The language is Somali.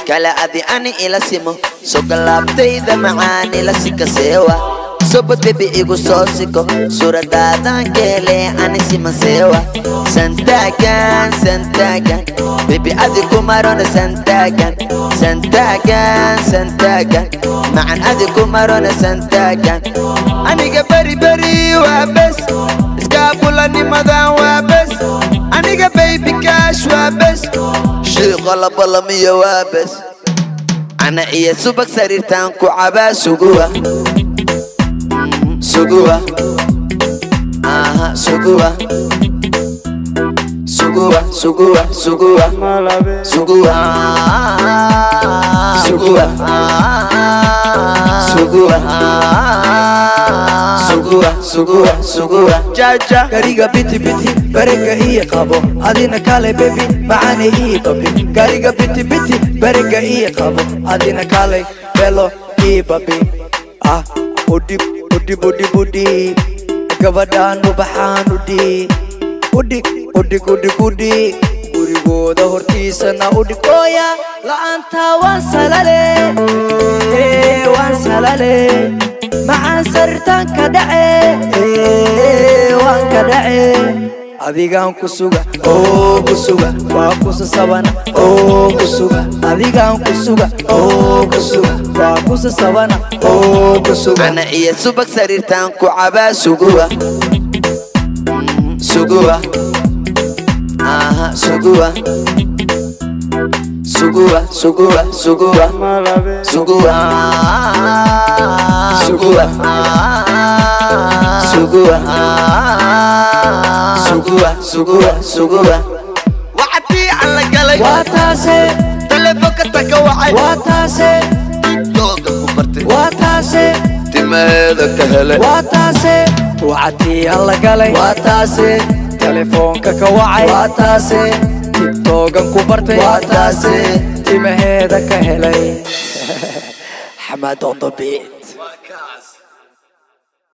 kala adi ani ila simo so galabtayda macaani la sikaseewa sobad baby igu soo siko suuradaadan keele ani simaseewa santagan baby adi kumarona santagan macan adi kumarona santagan aniga bari waa bes iskaabulanimadan waa bes aniga baby cash waa bes shay qalabalamiya waa bes ana iyo subag sariirtaan ku cabaa suguwa aha suguwa jaja gariga biti barega ii qabo adina kale baby macane ii qabi gariga biti barega ii qabo adina kale belo ii babi ah budi gabadhan ubaxaan udhig gurigooda hortiisana udhig ooya la'aanta waan salale macaan sariirtaan ka dhace waan ka dhace adigaan ku suga waa kusasabana adigaan ku suga waa kusasabana ana iyo subag sariirtaan ku cabaa suguwa aha suguwa wacdi alla galay waa taase telefoonka taka wacay waa taase dooga ku bartay waa taase timaheeda ka helay waa taase wacdi alla galay waa taase telefoonka ka wacay waa taase tiktokan ku bartay waa taase timaheeda ka helay xamaad on the beat